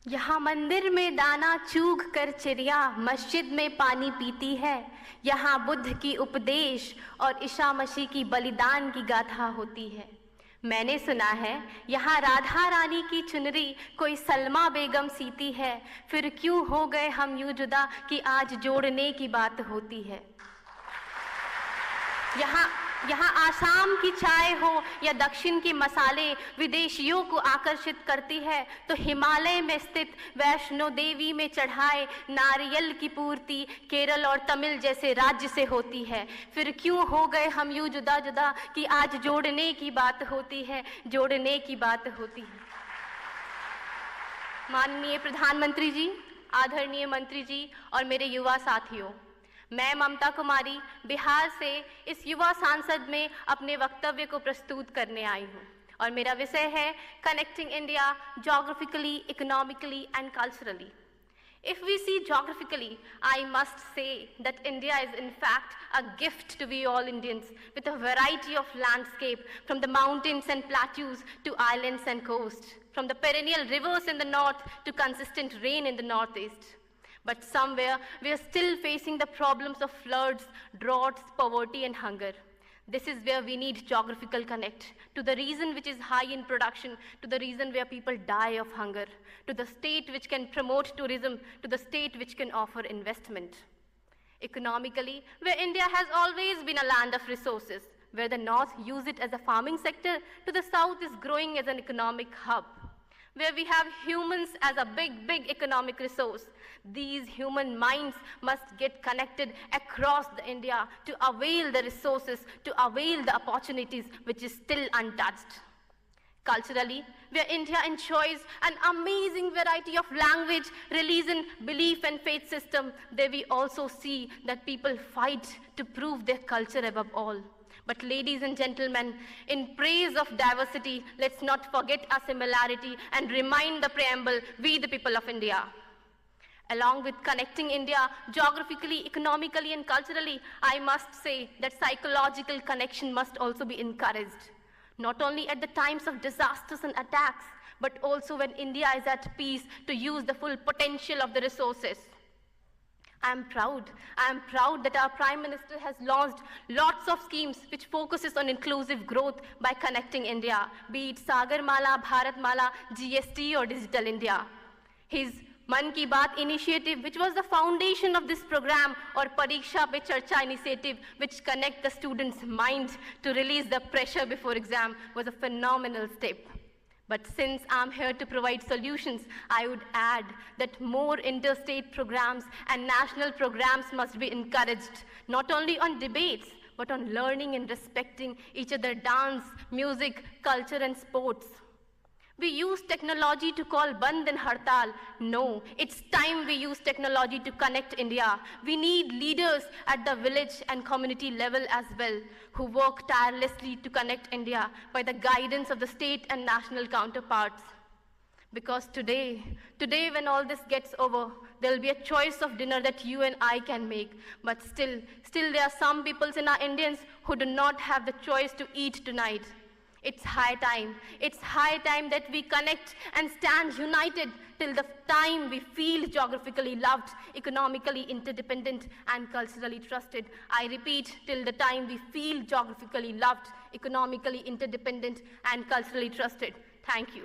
यहाँ मंदिर में दाना चूग कर चिड़िया मस्जिद में पानी पीती है। यहाँ बुद्ध की उपदेश और ईसा मसीह की बलिदान की गाथा होती है। मैंने सुना है यहाँ राधा रानी की चुनरी कोई सलमा बेगम सीती है। फिर क्यों हो गए हम यूं जुदा कि आज जोड़ने की बात होती है। यहाँ आसाम की चाय हो या दक्षिण के मसाले विदेशियों को आकर्षित करती है, तो हिमालय में स्थित वैष्णो देवी में चढ़ाए नारियल की पूर्ति केरल और तमिल जैसे राज्य से होती है। फिर क्यों हो गए हम यूं जुदा जुदा कि आज जोड़ने की बात होती है, जोड़ने की बात होती है। माननीय प्रधानमंत्री जी, आदरणीय मंत्री जी और मेरे युवा साथियों, मैं ममता कुमारी बिहार से इस युवा सांसद में अपने वक्तव्य को प्रस्तुत करने आई हूँ और मेरा विषय है connecting India geographically, economically and culturally. If we see geographically, I must say that India is in fact a gift to we all Indians with a variety of landscape from the mountains and plateaus to islands and coasts, from the perennial rivers in the north to consistent rain in the northeast. But somewhere we are still facing the problems of floods, droughts, poverty and hunger. This is where we need geographical connect to the region which is high in production, to the region where people die of hunger, to the state which can promote tourism, to the state which can offer investment. Economically, where India has always been a land of resources, where the north use it as a farming sector, to the south is growing as an economic hub. Where we have humans as a big economic resource. These human minds must get connected across the India to avail the resources, to avail the opportunities which is still untouched. Culturally, where India enjoys an amazing variety of language, religion, belief and faith system, there we also see that people fight to prove their culture above all. But ladies and gentlemen, in praise of diversity, let's not forget our similarity and remind the preamble, we the people of India. Along with connecting India geographically, economically and culturally, I must say that psychological connection must also be encouraged. Not only at the times of disasters and attacks, but also when India is at peace to use the full potential of the resources. I am proud that our Prime Minister has launched lots of schemes which focuses on inclusive growth by connecting India, be it Sagarmala, Bharatmala, GST or Digital India. His Man Ki Baat initiative, which was the foundation of this program, or Pariksha Pe Charcha initiative, which connect the students' minds to release the pressure before exam, was a phenomenal step. But since I'm here to provide solutions, I would add that more interstate programs and national programs must be encouraged, not only on debates, but on learning and respecting each other, dance, music, culture and sports. We use technology to call Band and Hartal. No, it's time we use technology to connect India. We need leaders at the village and community level as well, who work tirelessly to connect India by the guidance of the state and national counterparts. Because today when all this gets over, there'll be a choice of dinner that you and I can make. But still there are some peoples in our Indians who do not have the choice to eat tonight. It's high time that we connect and stand united till the time we feel geographically loved, economically interdependent and culturally trusted. I repeat, till the time we feel geographically loved, economically interdependent and culturally trusted. Thank you.